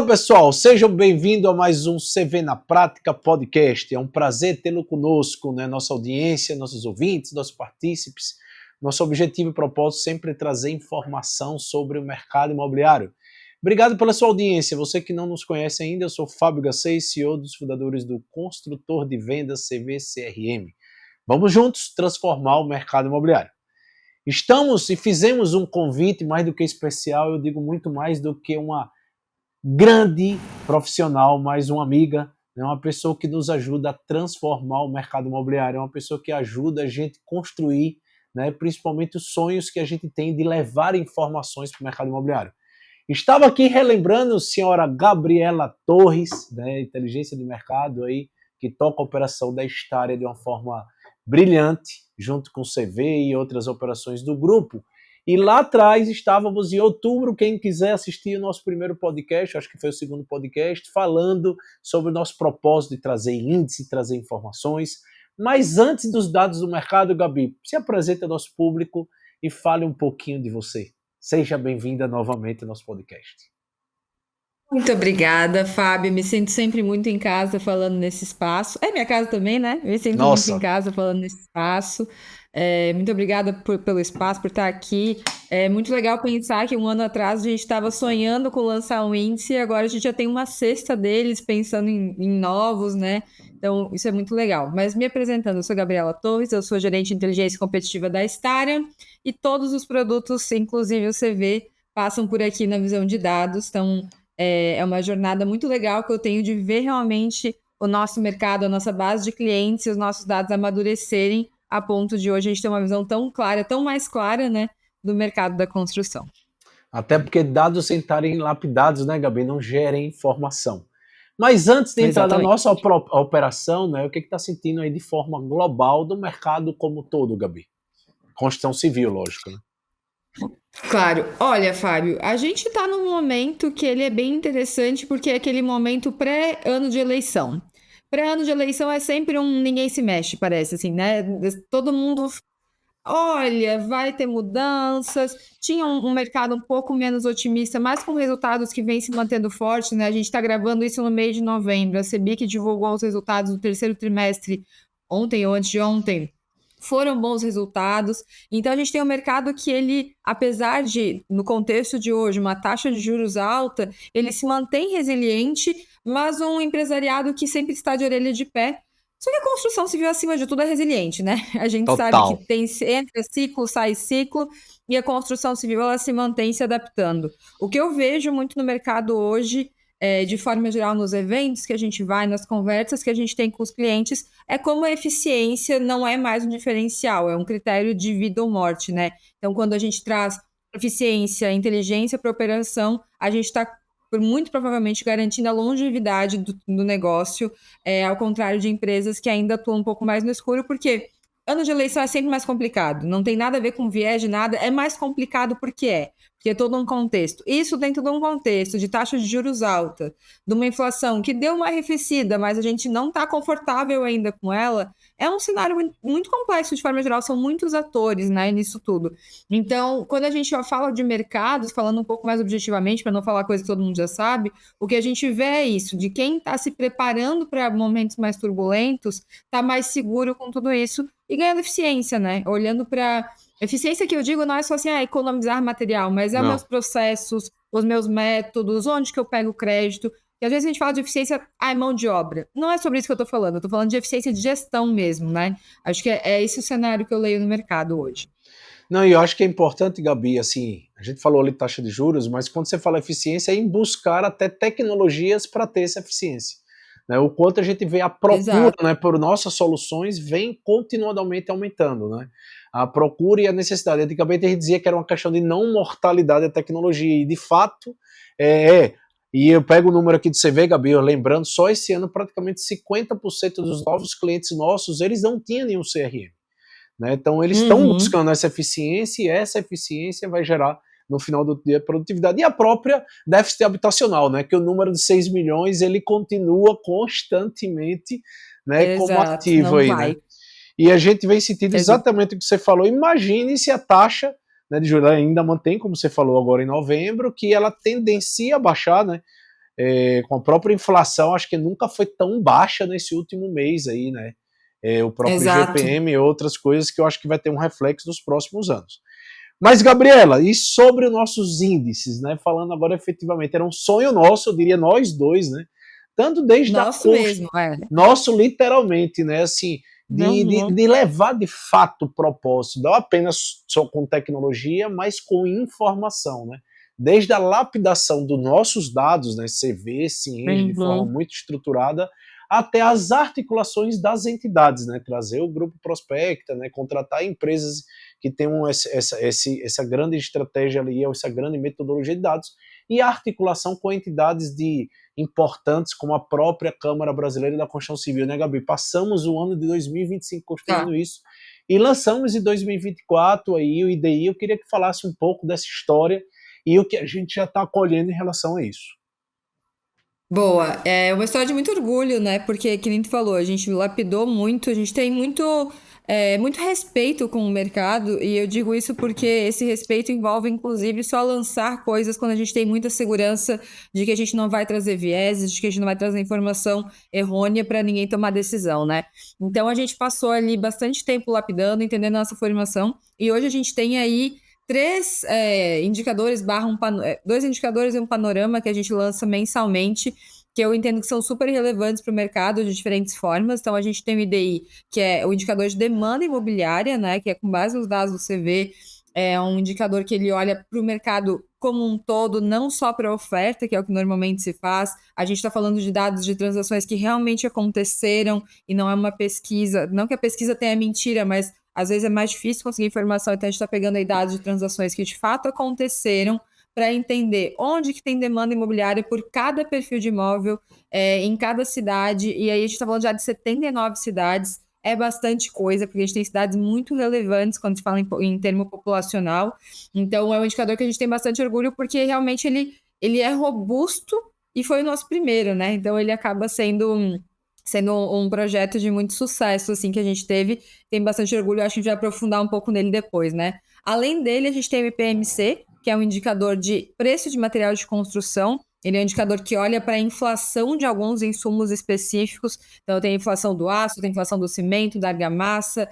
Olá pessoal, sejam bem-vindos a mais um CV na Prática Podcast. É um prazer tê-lo conosco, né? Nossa audiência, nossos ouvintes, nossos partícipes. Nosso objetivo e propósito sempre é trazer informação sobre o mercado imobiliário. Obrigado pela sua audiência. Você que não nos conhece ainda, eu sou Fábio Gacei, CEO dos fundadores do Construtor de Vendas CV CRM. Vamos juntos transformar o mercado imobiliário. Estamos e fizemos um convite mais do que especial, eu digo muito mais do que uma grande profissional, mais uma amiga, né, uma pessoa que nos ajuda a transformar o mercado imobiliário, é uma pessoa que ajuda a gente a construir, né, principalmente os sonhos que a gente tem de levar informações para o mercado imobiliário. Estava aqui relembrando a senhora Gabriela Torres, né, inteligência de mercado, aí, que toca a operação da Estária de uma forma brilhante, junto com o CV e outras operações do grupo. E lá atrás estávamos em outubro, quem quiser assistir o nosso primeiro podcast, acho que foi o segundo podcast, falando sobre o nosso propósito de trazer índice, trazer informações. Mas antes dos dados do mercado, Gabi, se apresente ao nosso público e fale um pouquinho de você. Seja bem-vinda novamente ao nosso podcast. Muito obrigada, Fábio. Me sinto sempre muito em casa falando nesse espaço. É minha casa também, né? Me sinto muito em Nossa, casa falando nesse espaço. Muito obrigada pelo espaço, por estar aqui. É muito legal pensar que um ano atrás a gente estava sonhando com lançar um índice e agora a gente já tem uma cesta deles pensando em novos, né? Então, isso é muito legal. Mas me apresentando, eu sou Gabriela Torres, eu sou gerente de inteligência competitiva da Staria e todos os produtos, inclusive o CV, passam por aqui na visão de dados. Então, é uma jornada muito legal que eu tenho de ver realmente o nosso mercado, a nossa base de clientes e os nossos dados amadurecerem a ponto de hoje a gente ter uma visão tão clara, tão mais clara, né, do mercado da construção. até porque dados sem estarem lapidados, né, Gabi, não gerem informação. Mas antes de entrar na Exatamente. nossa operação, né, o que está sentindo aí de forma global do mercado como um todo, Gabi? Construção civil, lógico, né? Claro. Olha, Fábio, a gente está num momento que ele é bem interessante porque é aquele momento pré-ano de eleição. Pré-ano de eleição é sempre um ninguém se mexe, parece assim, né? Todo mundo, olha, vai ter mudanças. Tinha um mercado um pouco menos otimista, mas com resultados que vêm se mantendo forte, né? A gente está gravando isso no mês de novembro. A Sebic divulgou os resultados do terceiro trimestre ontem ou antes de ontem. Foram bons resultados. Então a gente tem um mercado que ele, apesar de, no contexto de hoje, uma taxa de juros alta, ele se mantém resiliente, mas um empresariado que sempre está de orelha de pé. Só que a construção civil, acima de tudo, é resiliente, né? A gente sabe que Total. tem entra ciclo, sai ciclo, e a construção civil ela se mantém se adaptando. O que eu vejo muito no mercado hoje, de forma geral, nos eventos que a gente vai, nas conversas que a gente tem com os clientes, é como a eficiência não é mais um diferencial, é um critério de vida ou morte, né? Então, quando a gente traz eficiência, inteligência para a operação, a gente está muito provavelmente garantindo a longevidade do negócio, ao contrário de empresas que ainda atuam um pouco mais no escuro, porque ano de eleição é sempre mais complicado, não tem nada a ver com viés de nada, é mais complicado porque é todo um contexto. Isso dentro de um contexto de taxa de juros alta, de uma inflação que deu uma arrefecida, mas a gente não está confortável ainda com ela, é um cenário muito complexo de forma geral, são muitos atores, né, nisso tudo. Então, quando a gente fala de mercados, falando um pouco mais objetivamente, para não falar coisa que todo mundo já sabe, o que a gente vê é isso, de quem está se preparando para momentos mais turbulentos, está mais seguro com tudo isso e ganhando eficiência, né? Olhando para eficiência que eu digo não é só assim, economizar material, mas é os meus Não. processos, os meus métodos, onde que eu pego crédito. E às vezes a gente fala de eficiência, mão de obra. Não é sobre isso que eu estou falando, eu estou falando de eficiência de gestão mesmo, né? Acho que é esse o cenário que eu leio no mercado hoje. Não, e eu acho que é importante, Gabi, assim, a gente falou ali de taxa de juros, mas quando você fala eficiência, é em buscar até tecnologias para ter essa eficiência. Né? O quanto a gente vê a procura, Exato. né, por nossas soluções vem continuadamente aumentando, né? A procura e a necessidade. Antigamente a gente dizia que era uma questão de não mortalidade da tecnologia, e de fato é. E eu pego o número aqui do CV, Gabi, lembrando, só esse ano praticamente 50% dos novos clientes nossos, eles não tinham nenhum CRM. Né? Então, eles estão Uhum. buscando essa eficiência e essa eficiência vai gerar, no final do dia, produtividade. E a própria déficit habitacional, né? Que o número de 6 milhões ele continua constantemente, né, como Exato, ativo não aí. Né? vai. E a gente vem sentindo Exa- exatamente o que você falou. Imagine se a taxa, né, de juros ainda mantém, como você falou agora em novembro, que ela tendencia a baixar, né? com a própria inflação, acho que nunca foi tão baixa nesse último mês aí, né? O próprio Exato. IGPM e outras coisas que eu acho que vai ter um reflexo nos próximos anos. Mas, Gabriela, e sobre os nossos índices, né? Falando agora efetivamente, era um sonho nosso, eu diria nós dois, né? Tanto desde a Nosso mesmo, nosso literalmente, né? Assim, Uhum. de levar de fato o propósito, não apenas só com tecnologia, mas com informação, né? Desde a lapidação dos nossos dados, né? CV, Cienge, de forma Uhum. muito estruturada, até as articulações das entidades, né? Trazer o grupo Prospecta, né? Contratar empresas que tenham essa grande estratégia ali, essa grande metodologia de dados, e a articulação com entidades importantes como a própria Câmara Brasileira da Construção Civil, né, Gabi? Passamos o ano de 2025 construindo isso e lançamos em 2024 aí o IDI. Eu queria que falasse um pouco dessa história e o que a gente já está colhendo em relação a isso. Boa, é uma história de muito orgulho, né? Porque, que nem tu falou, a gente lapidou muito, a gente tem muito respeito com o mercado, e eu digo isso porque esse respeito envolve, inclusive, só lançar coisas quando a gente tem muita segurança de que a gente não vai trazer vieses, de que a gente não vai trazer informação errônea para ninguém tomar decisão, né? Então, a gente passou ali bastante tempo lapidando, entendendo a nossa formação, e hoje a gente tem aí três indicadores dois indicadores e um panorama que a gente lança mensalmente, que eu entendo que são super relevantes para o mercado de diferentes formas. Então, a gente tem o IDI, que é o indicador de demanda imobiliária, né? Que é com base nos dados do CV, é um indicador que ele olha para o mercado como um todo, não só para a oferta, que é o que normalmente se faz. A gente está falando de dados de transações que realmente aconteceram e não é uma pesquisa. Não que a pesquisa tenha mentira, mas às vezes é mais difícil conseguir informação, então a gente está pegando aí dados de transações que de fato aconteceram para entender onde que tem demanda imobiliária por cada perfil de imóvel em cada cidade. E aí a gente está falando já de 79 cidades. É bastante coisa, porque a gente tem cidades muito relevantes quando se fala em termo populacional. Então, é um indicador que a gente tem bastante orgulho, porque realmente ele é robusto e foi o nosso primeiro, né? Então, ele acaba sendo um projeto de muito sucesso, assim, que a gente teve. Tem bastante orgulho, acho que a gente vai aprofundar um pouco nele depois, né? Além dele, a gente tem o IPMC, que é um indicador de preço de material de construção. Ele é um indicador que olha para a inflação de alguns insumos específicos. Então, tem a inflação do aço, tem a inflação do cimento, da argamassa,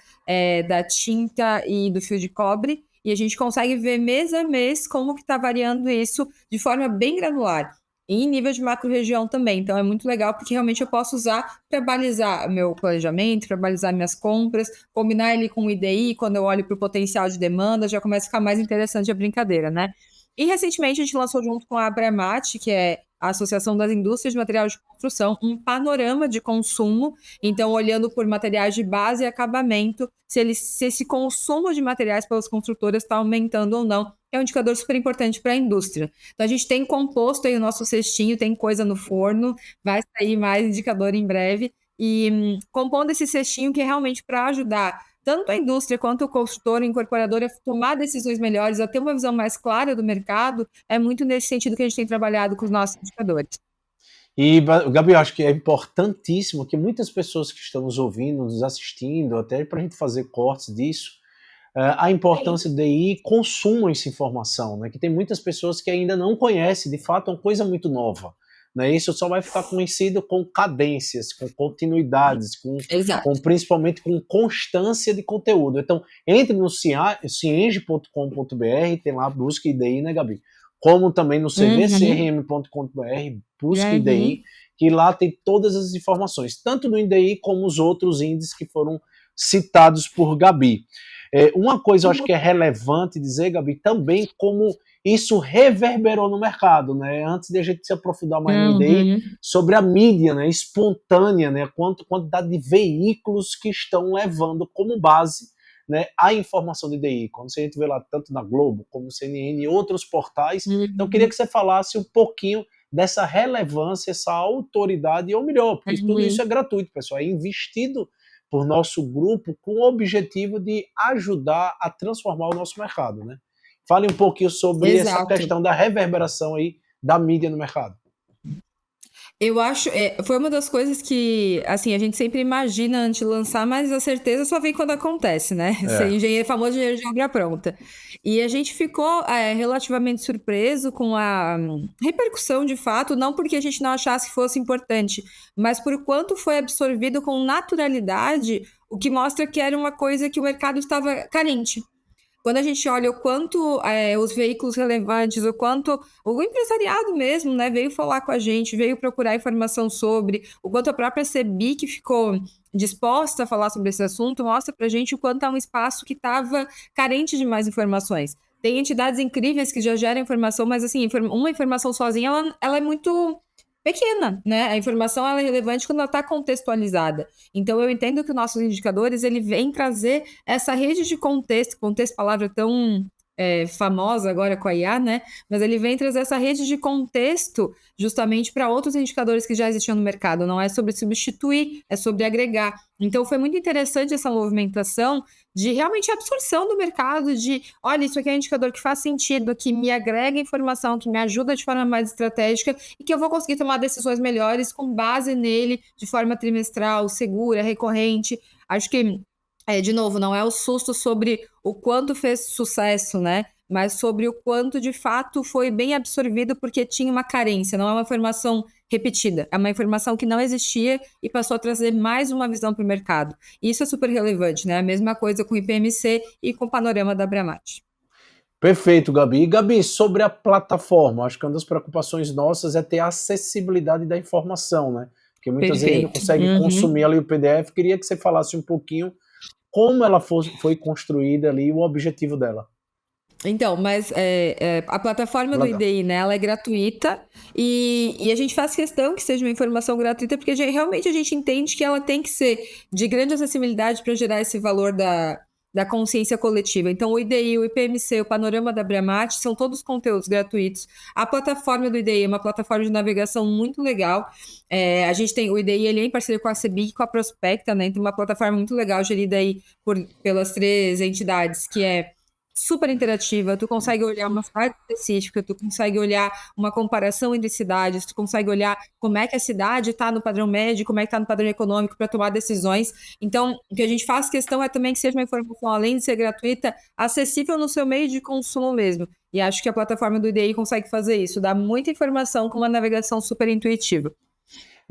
da tinta e do fio de cobre. E a gente consegue ver mês a mês como que está variando isso de forma bem granular. E em nível de macro-região também. Então, é muito legal porque realmente eu posso usar para balizar meu planejamento, para balizar minhas compras, combinar ele com o IDI, quando eu olho para o potencial de demanda, já começa a ficar mais interessante a brincadeira, né? E recentemente a gente lançou junto com a Abramat, que é a Associação das Indústrias de Materiais de Construção, um panorama de consumo. Então, olhando por materiais de base e acabamento, se esse consumo de materiais pelas construtoras está aumentando ou não. É um indicador super importante para a indústria. Então, a gente tem composto aí o nosso cestinho, tem coisa no forno, vai sair mais indicador em breve. E compondo esse cestinho que é realmente para ajudar tanto a indústria quanto o construtor, o incorporador a tomar decisões melhores, a ter uma visão mais clara do mercado, é muito nesse sentido que a gente tem trabalhado com os nossos indicadores. E, Gabi, eu acho que é importantíssimo que muitas pessoas que estão nos ouvindo, nos assistindo, até para a gente fazer cortes disso, a importância de ir consumam essa informação, né? Que tem muitas pessoas que ainda não conhecem, de fato, é uma coisa muito nova. Né? Isso só vai ficar conhecido com cadências, com continuidades, principalmente com constância de conteúdo. Então, entre no cienge.com.br, tem lá, busca IDI, né, Gabi? Como também no cvcrm.com.br, busca IDI, que lá tem todas as informações, tanto no IDI como os outros índices que foram citados por Gabi. Uma coisa eu acho que é relevante dizer, Gabi, também como isso reverberou no mercado, né? Antes de a gente se aprofundar mais no IDI, sobre a mídia, né, espontânea, né, quantidade de veículos que estão levando como base, né, a informação do IDI. Quando a gente vê lá tanto na Globo como CNN e outros portais, então eu queria que você falasse um pouquinho dessa relevância, essa autoridade, ou melhor, porque tudo isso é gratuito, pessoal, é investido por nosso grupo com o objetivo de ajudar a transformar o nosso mercado, né? Fale um pouquinho sobre essa questão da reverberação aí da mídia no mercado. Eu acho, foi uma das coisas que, assim, a gente sempre imagina antes de lançar, mas a certeza só vem quando acontece, né? Ser É. engenheiro, famoso engenheiro de obra pronta. E a gente ficou relativamente surpreso com a repercussão, de fato, não porque a gente não achasse que fosse importante, mas por quanto foi absorvido com naturalidade, o que mostra que era uma coisa que o mercado estava carente. Quando a gente olha o quanto os veículos relevantes, o quanto o empresariado mesmo, né, veio falar com a gente, veio procurar informação sobre, o quanto a própria CEBIC ficou disposta a falar sobre esse assunto, mostra pra gente o quanto é um espaço que estava carente de mais informações. Tem entidades incríveis que já geram informação, mas assim, uma informação sozinha, ela é muito pequena, né? A informação ela é relevante quando ela está contextualizada. Então, eu entendo que os nossos indicadores, ele vem trazer essa rede de contexto, palavra tão famosa agora com a IA, né? Mas ele vem trazer essa rede de contexto justamente para outros indicadores que já existiam no mercado. Não é sobre substituir, é sobre agregar. Então, foi muito interessante essa movimentação de realmente absorção do mercado, de, olha, isso aqui é um indicador que faz sentido, que me agrega informação, que me ajuda de forma mais estratégica e que eu vou conseguir tomar decisões melhores com base nele, de forma trimestral, segura, recorrente. Acho que de novo, não é o susto sobre o quanto fez sucesso, né? Mas sobre o quanto de fato foi bem absorvido porque tinha uma carência, não é uma informação repetida, é uma informação que não existia e passou a trazer mais uma visão para o mercado. E isso é super relevante, né? A mesma coisa com o IPMC e com o panorama da Abramate. Perfeito, Gabi. E, Gabi, sobre a plataforma, acho que uma das preocupações nossas é ter a acessibilidade da informação, né? Porque muitas vezes a gente não Perfeito. consegue consumir ali o PDF. Queria que você falasse um pouquinho como ela foi construída ali e o objetivo dela. Então, mas a plataforma do IDI, né, ela é gratuita e a gente faz questão que seja uma informação gratuita porque realmente a gente entende que ela tem que ser de grande acessibilidade para gerar esse valor da consciência coletiva. Então, o IDI, o IPMC, o Panorama da Abramate são todos conteúdos gratuitos. A plataforma do IDI é uma plataforma de navegação muito legal. A gente tem o IDI, ele é em parceria com a CEBIC e com a Prospecta, né? Então, uma plataforma muito legal gerida aí pelas 3 entidades, que é super interativa, tu consegue olhar uma cidade específica, tu consegue olhar uma comparação entre cidades, tu consegue olhar como é que a cidade está no padrão médio, como é que está no padrão econômico para tomar decisões. Então, o que a gente faz questão é também que seja uma informação, além de ser gratuita, acessível no seu meio de consumo mesmo. E acho que a plataforma do IDI consegue fazer isso, dá muita informação com uma navegação super intuitiva.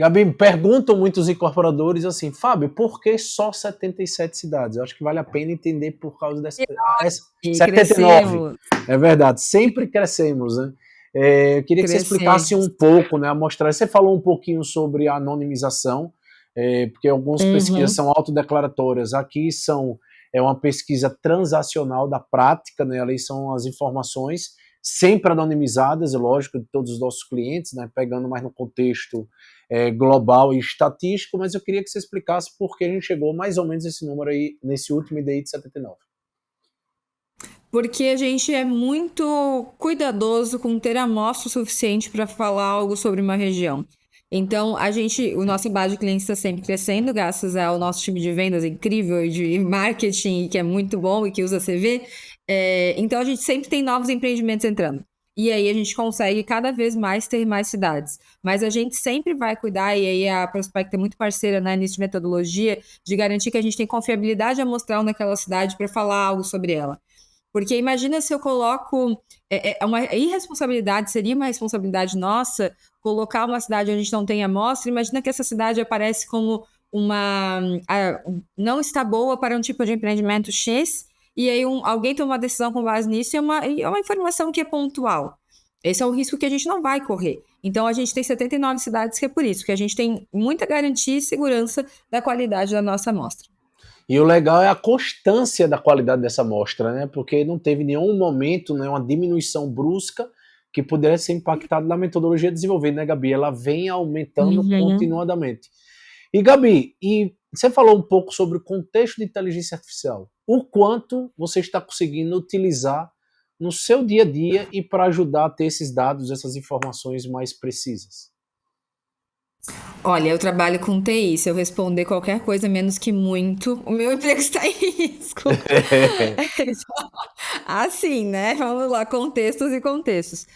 Gabi, perguntam muitos incorporadores assim, Fábio, por que só 77 cidades? Eu acho que vale a pena entender por causa dessa... 79, é verdade, sempre crescemos, né? Eu queria que você explicasse um pouco, né, a mostrar. Você falou um pouquinho sobre a anonimização, porque algumas pesquisas são autodeclaratórias, aqui é uma pesquisa transacional da prática, né, ali são as informações sempre anonimizadas, é lógico, de todos os nossos clientes, né, pegando mais no contexto global e estatístico, mas eu queria que você explicasse por que a gente chegou mais ou menos esse número aí, nesse último IDI de 79. Porque a gente é muito cuidadoso com ter amostra suficiente para falar algo sobre uma região. Então, o nosso base de clientes está sempre crescendo, graças ao nosso time de vendas incrível e de marketing, que é muito bom e que usa CV. Então, a gente sempre tem novos empreendimentos entrando. E aí, a gente consegue cada vez mais ter mais cidades. Mas a gente sempre vai cuidar, e aí a Prospect é muito parceira, né, nisso de metodologia, de garantir que a gente tem confiabilidade amostral naquela cidade para falar algo sobre ela. Porque imagina se eu coloco... uma irresponsabilidade, seria uma responsabilidade nossa colocar uma cidade onde a gente não tem amostra. Imagina que essa cidade aparece como não está boa para um tipo de empreendimento X, e aí alguém toma uma decisão com base nisso e é uma informação que é pontual. Esse é o risco que a gente não vai correr. Então, a gente tem 79 cidades que é por isso, que a gente tem muita garantia e segurança da qualidade da nossa amostra. E o legal é a constância da qualidade dessa amostra, né? Porque não teve nenhum momento, né, uma diminuição brusca que pudesse ser impactada na metodologia desenvolvida, né, Gabi? Ela vem aumentando continuadamente. E, Gabi, você falou um pouco sobre o contexto de inteligência artificial. O quanto você está conseguindo utilizar no seu dia a dia e para ajudar a ter esses dados, essas informações mais precisas? Olha, eu trabalho com TI. Se eu responder qualquer coisa menos que muito, o meu emprego está em risco. Assim, né? Vamos lá, contextos e contextos.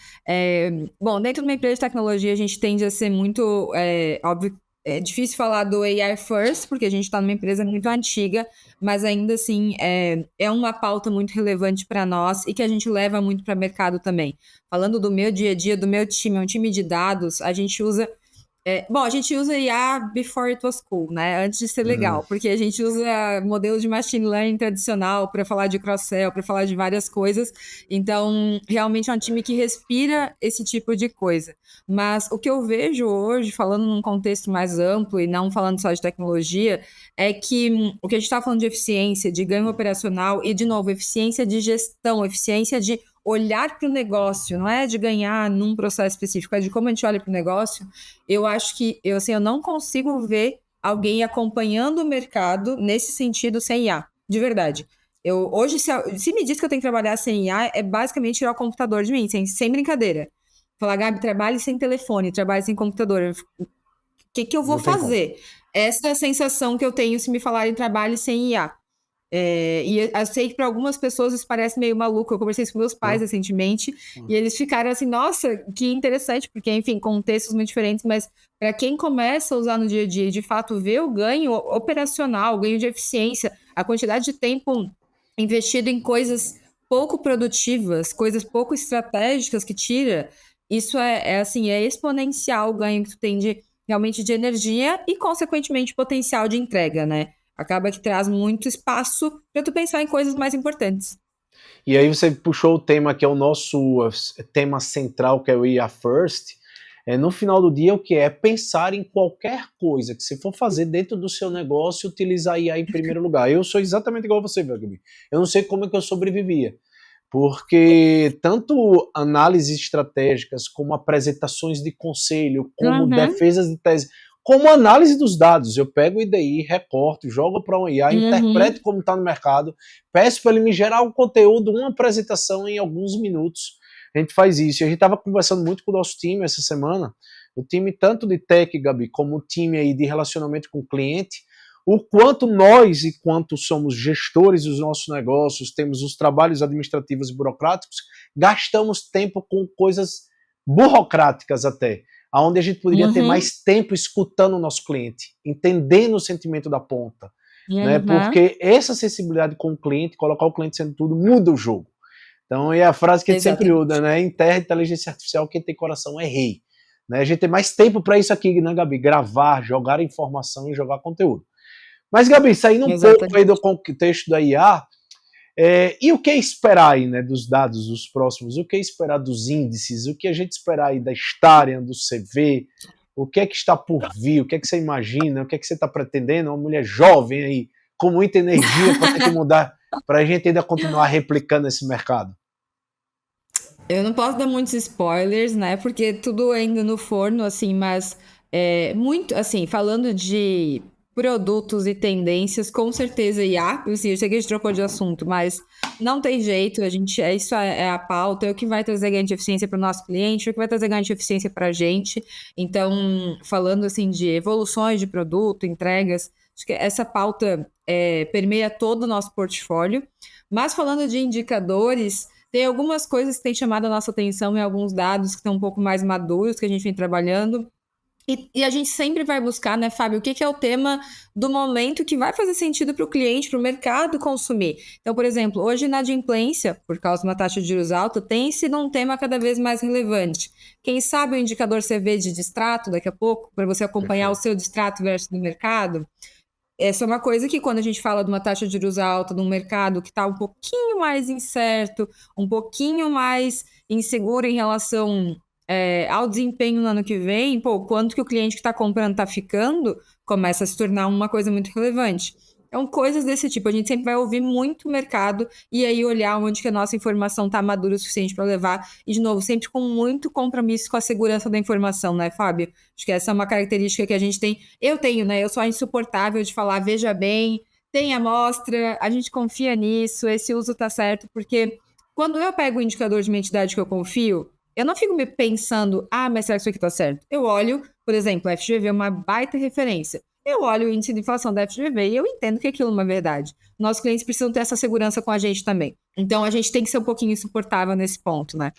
Bom, dentro de uma empresa de tecnologia, a gente tende a ser muito, óbvio, é difícil falar do AI first, porque a gente está numa empresa muito antiga, mas ainda assim é uma pauta muito relevante para nós e que a gente leva muito para o mercado também. Falando do meu dia a dia, do meu time, é um time de dados, a gente usa bom, a gente usa IA before it was cool, né? Antes de ser legal, porque a gente usa modelo de machine learning tradicional para falar de cross-sell, para falar de várias coisas. Então, realmente é um time que respira esse tipo de coisa. Mas o que eu vejo hoje, falando num contexto mais amplo e não falando só de tecnologia, é que o que a gente está falando de eficiência, de ganho operacional e, de novo, eficiência de gestão, eficiência de olhar para o negócio, não é de ganhar num processo específico, é de como a gente olha para o negócio. Eu acho que eu não consigo ver alguém acompanhando o mercado nesse sentido sem IA, de verdade. Hoje, se me diz que eu tenho que trabalhar sem IA, é basicamente tirar o computador de mim, sem brincadeira. Falar, Gabi, trabalhe sem telefone, trabalhe sem computador. O que eu vou fazer? Essa é a sensação que eu tenho se me falarem trabalhe sem IA. E eu sei que para algumas pessoas isso parece meio maluco. Eu conversei com meus pais recentemente e eles ficaram assim, nossa, que interessante, porque, enfim, contextos muito diferentes, mas para quem começa a usar no dia a dia e de fato vê o ganho operacional, o ganho de eficiência, a quantidade de tempo investido em coisas pouco produtivas, coisas pouco estratégicas que tira, isso assim, é exponencial o ganho que tu tem realmente de energia e, consequentemente, potencial de entrega, né? Acaba que traz muito espaço para tu pensar em coisas mais importantes. E aí você puxou o tema que é o nosso tema central, que é o IA First. No final do dia, o que é pensar em qualquer coisa que você for fazer dentro do seu negócio, utilizar IA em primeiro lugar. Eu sou exatamente igual a você, Gabi. Eu não sei como é que eu sobrevivia, porque tanto análises estratégicas, como apresentações de conselho, como defesas de tese, como análise dos dados. Eu pego o IDI, recorto, jogo para um IA, interpreto como está no mercado, peço para ele me gerar um conteúdo, uma apresentação em alguns minutos. A gente faz isso. E a gente estava conversando muito com o nosso time essa semana, o time tanto de tech, Gabi, como o time aí de relacionamento com o cliente, o quanto nós, e quanto somos gestores dos nossos negócios, temos os trabalhos administrativos e burocráticos, gastamos tempo com coisas burocráticas até, onde a gente poderia ter mais tempo escutando o nosso cliente, entendendo o sentimento da ponta. Né? Porque essa sensibilidade com o cliente, colocar o cliente sendo tudo, muda o jogo. Então é a frase que a gente sempre usa, né? Em terra de inteligência artificial, quem tem coração é rei. Né? A gente tem mais tempo para isso aqui, né, Gabi? Gravar, jogar informação e jogar conteúdo. Mas, Gabi, saindo um pouco aí do contexto da IA, e o que esperar aí, né, dos dados dos próximos? O que esperar dos índices? O que a gente esperar aí da Starion, do CV? O que é que está por vir? O que é que você imagina? O que é que você está pretendendo? Uma mulher jovem aí, com muita energia para ter que mudar, para a gente ainda continuar replicando esse mercado. Eu não posso dar muitos spoilers, né? Porque tudo ainda no forno, assim, mas muito, assim, falando de produtos e tendências, com certeza IA. Assim, eu sei que a gente trocou de assunto, mas não tem jeito, isso é a pauta, é o que vai trazer ganho de eficiência para o nosso cliente, é o que vai trazer ganho de eficiência para a gente. Então, falando assim de evoluções de produto, entregas, acho que essa pauta permeia todo o nosso portfólio. Mas falando de indicadores, tem algumas coisas que têm chamado a nossa atenção e alguns dados que estão um pouco mais maduros que a gente vem trabalhando. E a gente sempre vai buscar, né, Fábio, o que é o tema do momento que vai fazer sentido para o cliente, para o mercado consumir. Então, por exemplo, hoje na inadimplência, por causa de uma taxa de juros alta, tem sido um tema cada vez mais relevante. Quem sabe o indicador CV de distrato daqui a pouco, para você acompanhar o seu distrato versus do mercado. Essa é uma coisa que quando a gente fala de uma taxa de juros alta, de um mercado que está um pouquinho mais incerto, um pouquinho mais inseguro em relação ao desempenho no ano que vem, quanto que o cliente que está comprando está ficando, começa a se tornar uma coisa muito relevante. Então, coisas desse tipo, a gente sempre vai ouvir muito o mercado e aí olhar onde que a nossa informação está madura o suficiente para levar. E, de novo, sempre com muito compromisso com a segurança da informação, né, Fábio? Acho que essa é uma característica que a gente tem. Eu tenho, né? Eu sou insuportável de falar, veja bem, tem amostra, a gente confia nisso, esse uso tá certo, porque quando eu pego o indicador de uma entidade que eu confio, eu não fico me pensando, mas será que isso aqui tá certo? Eu olho, por exemplo, a FGV é uma baita referência. Eu olho o índice de inflação da FGV e eu entendo que aquilo é uma verdade. Nossos clientes precisam ter essa segurança com a gente também. Então a gente tem que ser um pouquinho insuportável nesse ponto, né?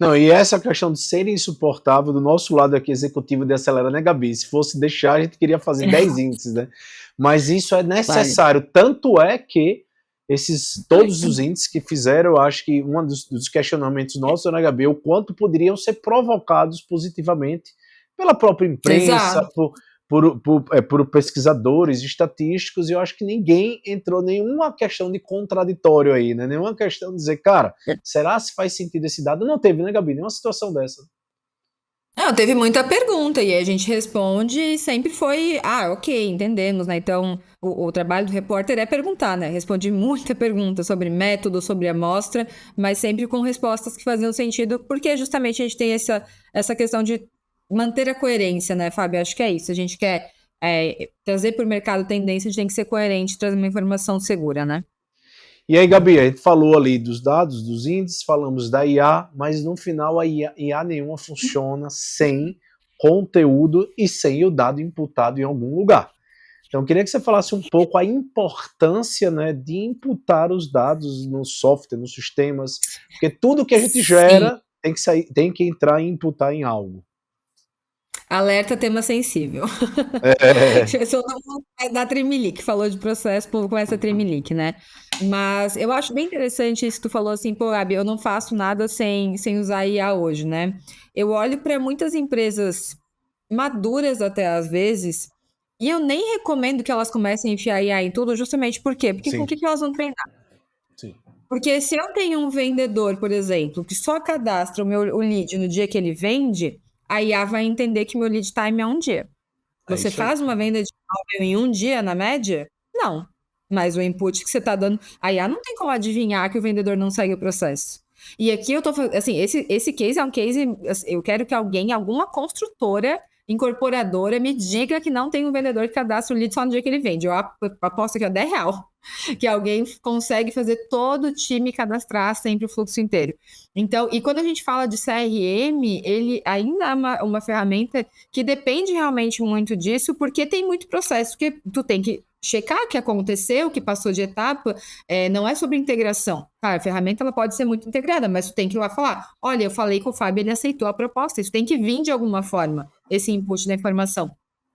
Não, e essa questão de ser insuportável do nosso lado aqui executivo de acelerar, né, Gabi? Se fosse deixar, a gente queria fazer 10 índices, né? Mas isso é necessário. Tanto é que todos os índices que fizeram, eu acho que um dos questionamentos nossos, né, Gabi, é o quanto poderiam ser provocados positivamente pela própria imprensa, Exato. por pesquisadores estatísticos, e eu acho que ninguém entrou nenhuma questão de contraditório aí, né? Nenhuma questão de dizer, cara, será se faz sentido esse dado? Não teve, né, Gabi? Nenhuma situação dessa. Não, teve muita pergunta e a gente responde e sempre foi, ok, entendemos, né? Então, o trabalho do repórter é perguntar, né? Respondi muita pergunta sobre método, sobre amostra, mas sempre com respostas que faziam sentido, porque justamente a gente tem essa questão de manter a coerência, né, Fábio? Acho que é isso. A gente quer trazer para o mercado tendência, a gente tem que ser coerente, trazer uma informação segura, né? E aí, Gabi, a gente falou ali dos dados, dos índices, falamos da IA, mas no final a IA nenhuma funciona sem conteúdo e sem o dado imputado em algum lugar. Então, eu queria que você falasse um pouco a importância, né, de imputar os dados no software, nos sistemas, porque tudo que a gente gera tem que entrar e imputar em algo. Alerta tema sensível. Todo mundo vai dar tremelique. Falou de processo, o povo começa a tremelique, né? Mas eu acho bem interessante isso que tu falou assim, pô, Gabi, eu não faço nada sem usar IA hoje, né? Eu olho para muitas empresas maduras até às vezes, e eu nem recomendo que elas comecem a enfiar IA em tudo, justamente por quê? Porque com o Sim, que elas vão treinar? sim. Porque se eu tenho um vendedor, por exemplo, que só cadastra o lead no dia que ele vende, a IA vai entender que meu lead time é um dia. É Você isso aí. faz uma venda de imóvel em um dia, na média? Não. Mas o input que você está dando, a IA não tem como adivinhar que o vendedor não segue o processo. E aqui eu tô falando, assim, esse case é um case, eu quero que alguém, alguma construtora, incorporadora, me diga que não tem um vendedor que cadastra o lead só no dia que ele vende. Eu aposto aqui, ó, 10 real, que alguém consegue fazer todo o time cadastrar sempre o fluxo inteiro. Então, e quando a gente fala de CRM, ele ainda é uma ferramenta que depende realmente muito disso, porque tem muito processo, que tu tem que checar o que aconteceu, o que passou de etapa, não é sobre integração. Cara, a ferramenta ela pode ser muito integrada, mas tu tem que ir lá falar, olha, eu falei com o Fábio, ele aceitou a proposta, isso tem que vir de alguma forma, esse input da informação.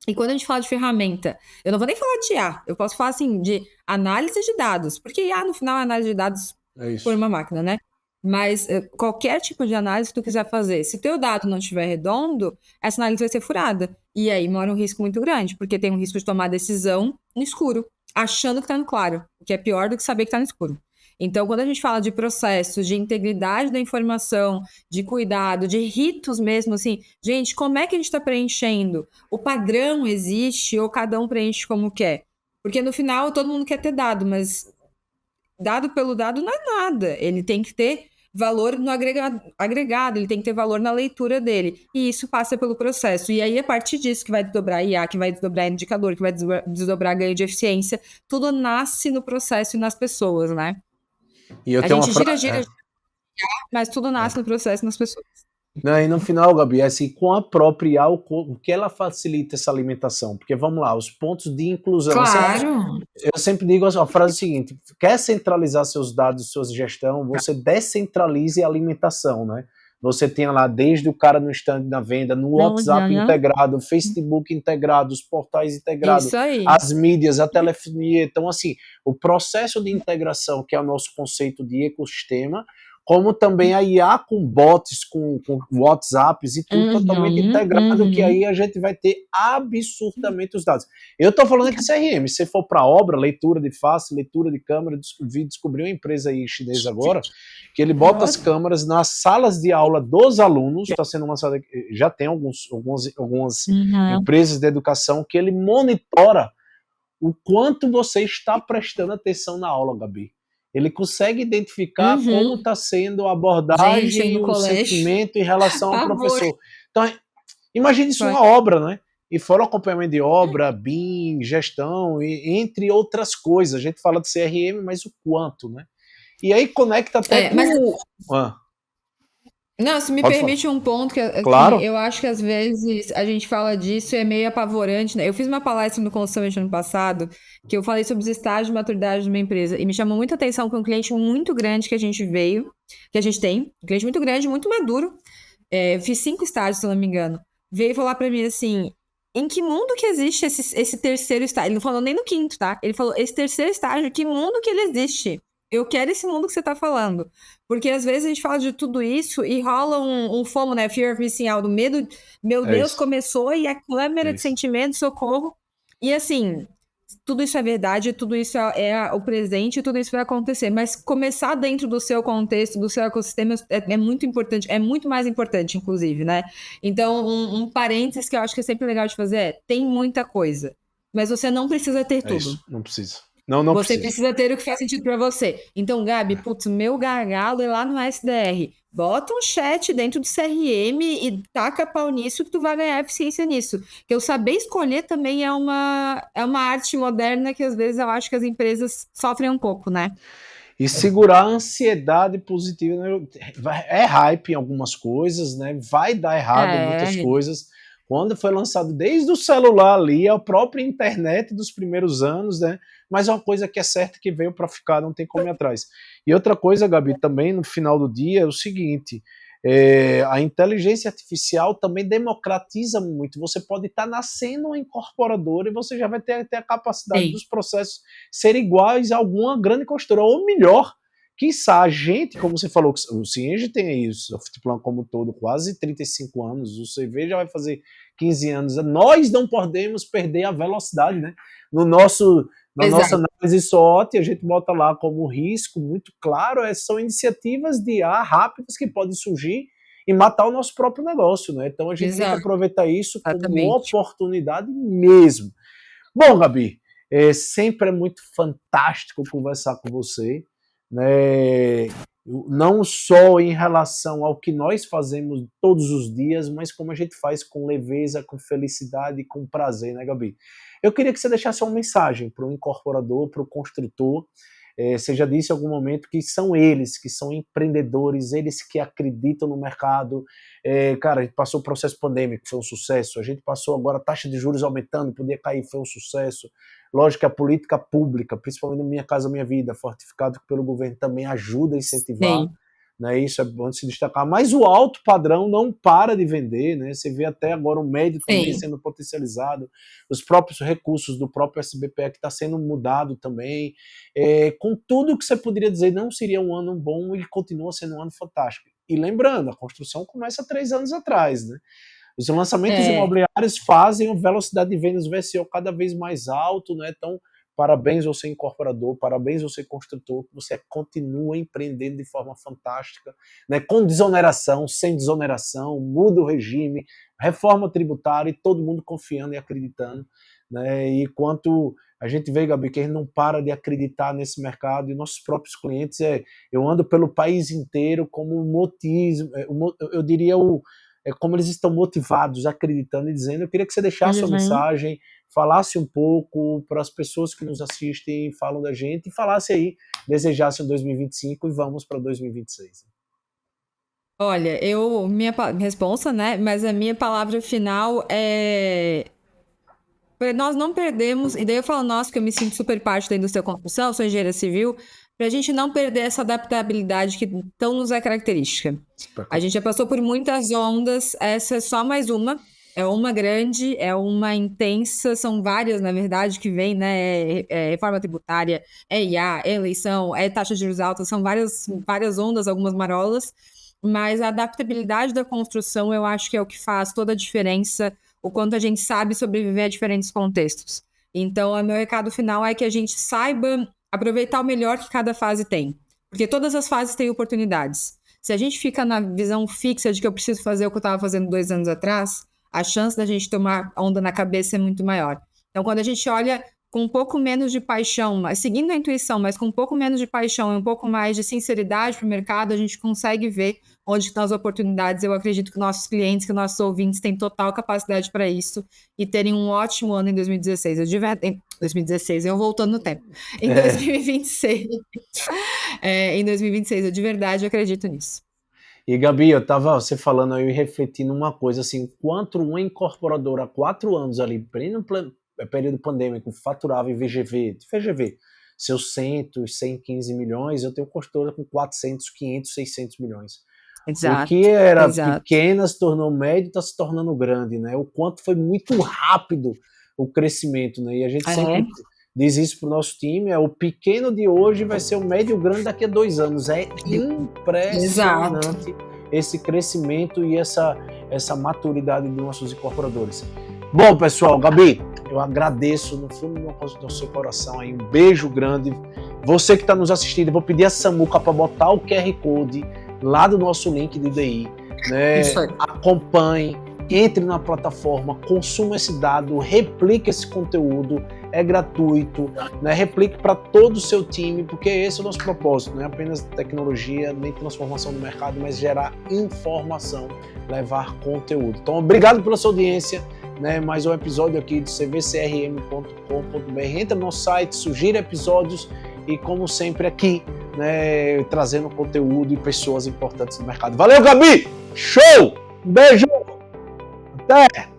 E quando a gente fala de ferramenta, eu não vou nem falar de IA, eu posso falar assim de análise de dados, porque IA no final é análise de dados por uma máquina, né? Mas qualquer tipo de análise que tu quiser fazer, se teu dado não estiver redondo, essa análise vai ser furada. E aí mora um risco muito grande, porque tem um risco de tomar decisão no escuro, achando que tá no claro, o que é pior do que saber que tá no escuro. Então, quando a gente fala de processos, de integridade da informação, de cuidado, de ritos mesmo, assim, gente, como é que a gente está preenchendo? O padrão existe ou cada um preenche como quer? Porque no final todo mundo quer ter dado, mas dado pelo dado não é nada. Ele tem que ter valor no agregado, ele tem que ter valor na leitura dele. E isso passa pelo processo. E aí, a partir disso, que vai desdobrar IA, que vai desdobrar indicador, que vai desdobrar ganho de eficiência, tudo nasce no processo e nas pessoas, né? E eu A tenho uma gente gira, frase. gira, mas tudo nasce no processo e nas pessoas. Não, e no final, Gabi, é assim, com a própria IA, o que ela facilita essa alimentação? Porque vamos lá, os pontos de inclusão. Claro. Eu sempre digo a frase seguinte: quer centralizar seus dados, sua gestão, você descentralize a alimentação, né? Você tem lá desde o cara no stand na venda, no WhatsApp integrado, Facebook integrado, os portais integrados, Isso aí. as mídias, a telefonia. Então, assim, o processo de integração, que é o nosso conceito de ecossistema, como também a IA com bots, com WhatsApps e tudo totalmente integrado, que aí a gente vai ter absurdamente os dados. Eu estou falando aqui de CRM, se for para obra, leitura de face, leitura de câmera, descobri uma empresa aí chinesa agora, que ele bota as câmeras nas salas de aula dos alunos, está sendo lançado, já tem algumas empresas de educação que ele monitora o quanto você está prestando atenção na aula, Gabi. Ele consegue identificar como está sendo a abordagem e o sentimento em relação ao professor. Então, imagine isso uma obra, né? E fora o acompanhamento de obra, BIM, gestão, entre outras coisas. A gente fala de CRM, mas o quanto, né? E aí conecta até com... Não, se me Pode falar. permite um ponto que, assim, Claro. eu acho que às vezes a gente fala disso e é meio apavorante, né? Eu fiz uma palestra no Consummation ano passado que eu falei sobre os estágios de maturidade de uma empresa e me chamou muita atenção que um cliente muito grande que a gente veio, que a gente tem, um cliente muito grande, muito maduro, eu fiz 5 estágios, se eu não me engano, veio falar pra mim assim, em que mundo que existe esse terceiro estágio? Ele não falou nem no quinto, tá? Ele falou, esse terceiro estágio, que mundo que ele existe? Eu quero esse mundo que você tá falando. Porque às vezes a gente fala de tudo isso e rola um FOMO, né? Fear of missing out, o medo, meu É Deus, isso. começou e a câmera É de isso. sentimento, socorro. E assim, tudo isso é verdade, tudo isso é o presente, tudo isso vai acontecer. Mas começar dentro do seu contexto, do seu ecossistema, é muito importante, é muito mais importante, inclusive, né? Então, um parênteses que eu acho que é sempre legal de fazer tem muita coisa. Mas você não precisa ter É isso. tudo. Não precisa. Não, não Você precisa. precisa ter o que faz sentido pra você. Então, Gabi, putz, meu gargalo é lá no SDR. Bota um chat dentro do CRM e taca pau nisso que tu vai ganhar eficiência nisso. Que eu saber escolher também é uma arte moderna que às vezes eu acho que as empresas sofrem um pouco, né? E segurar a ansiedade positiva, né? É hype em algumas coisas, né? Vai dar errado em muitas É, coisas. Quando foi lançado desde o celular ali, a própria internet dos primeiros anos, né? Mas é uma coisa que é certa que veio para ficar, não tem como ir atrás. E outra coisa, Gabi, também no final do dia é o seguinte: a inteligência artificial também democratiza muito. Você pode estar nascendo uma incorporadora e você já vai ter a capacidade sim. dos processos ser iguais a alguma grande construtora, ou melhor, quiçá a gente, como você falou, o Cienge tem aí, o Softplan como um todo, quase 35 anos, o CV já vai fazer 15 anos, nós não podemos perder a velocidade, né? No nosso, na nossa Exato. análise SWOT, a gente bota lá como risco muito claro, são iniciativas de IA rápidas que podem surgir e matar o nosso próprio negócio, né? Então a gente tem que Exato, aproveitar isso como exatamente. oportunidade mesmo. Bom, Gabi, sempre é muito fantástico conversar com você, né? Não só em relação ao que nós fazemos todos os dias, mas como a gente faz com leveza, com felicidade e com prazer, né, Gabi? Eu queria que você deixasse uma mensagem para o incorporador, para o construtor. Você já disse em algum momento que são eles, que são empreendedores, eles que acreditam no mercado. Cara, a gente passou o processo pandêmico, foi um sucesso. A gente passou agora a taxa de juros aumentando, podia cair, foi um sucesso. Lógico que a política pública, principalmente no Minha Casa Minha Vida, fortificado pelo governo, também ajuda a incentivar, Sim, né? Isso é bom de se destacar. Mas o alto padrão não para de vender, né? Você vê até agora o médio também sim. sendo potencializado, os próprios recursos do próprio SBPE que está sendo mudado também. Com tudo que você poderia dizer, não seria um ano bom, ele continua sendo um ano fantástico. E lembrando, a construção começa 3 anos atrás, né? Os lançamentos É, imobiliários fazem a velocidade de vendas VSO cada vez mais alto, né? Então, parabéns você incorporador, parabéns você construtor, que você continua empreendendo de forma fantástica, né? Com desoneração, sem desoneração, muda o regime, reforma tributária e todo mundo confiando e acreditando, né? E quanto a gente vê, Gabi, que a gente não para de acreditar nesse mercado e nossos próprios clientes, eu ando pelo país inteiro como motivo, eu diria como eles estão motivados, acreditando e dizendo. Eu queria que você deixasse uma uhum. mensagem, falasse um pouco para as pessoas que nos assistem, falam da gente, e falasse aí, desejasse um 2025 e vamos para 2026. Olha, responsa, né? Mas a minha palavra final é nós não perdemos, e daí eu falo nós, porque eu me sinto super parte da indústria da construção, sou engenheira civil, para a gente não perder essa adaptabilidade que tão nos é característica. A gente já passou por muitas ondas, essa é só mais uma. É uma grande, é uma intensa, são várias, na verdade, que vem, né? É reforma tributária, é IA, é eleição, é taxa de juros alta, são várias ondas, algumas marolas, mas a adaptabilidade da construção eu acho que é o que faz toda a diferença, o quanto a gente sabe sobreviver a diferentes contextos. Então, o meu recado final é que a gente saiba aproveitar o melhor que cada fase tem, porque todas as fases têm oportunidades. Se a gente fica na visão fixa de que eu preciso fazer o que eu estava fazendo 2 anos atrás, a chance da gente tomar onda na cabeça é muito maior. Então, quando a gente olha com um pouco menos de paixão, mas seguindo a intuição, mas com um pouco menos de paixão e um pouco mais de sinceridade para o mercado, a gente consegue ver onde estão as oportunidades. Eu acredito que nossos clientes, que nossos ouvintes têm total capacidade para isso e terem um ótimo ano em 2016. Em 2016, eu voltando no tempo. Em É, 2026, em 2026, eu de verdade acredito nisso. E Gabi, eu tava você falando aí, refletindo uma coisa assim, quanto uma incorporadora há 4 anos ali, pleno período pandêmico, faturava em VGV, seus 115 milhões, eu tenho construtora com 400, 500, 600 milhões. Exato, O que era exato. pequena se tornou médio, está se tornando grande, né? O quanto foi muito rápido o crescimento, né? E a gente sempre diz isso para o nosso time, o pequeno de hoje vai ser o médio grande daqui a 2 anos. É impressionante esse crescimento e essa maturidade dos nossos incorporadores. Bom, pessoal, Gabi, eu agradeço no fundo do seu coração aí, um beijo grande. Você que está nos assistindo, eu vou pedir a Samuca para botar o QR Code lá do nosso link de DI, né? Acompanhe, entre na plataforma, consuma esse dado, replique esse conteúdo, é gratuito, né? Replique para todo o seu time, porque esse é o nosso propósito, não é apenas tecnologia, nem transformação do mercado, mas gerar informação, levar conteúdo. Então, obrigado pela sua audiência, né? Mais um episódio aqui do cvcrm.com.br. Entra no nosso site, sugira episódios e, como sempre, aqui, né, trazendo conteúdo e pessoas importantes no mercado. Valeu, Gabi! Show! Um beijo! Até!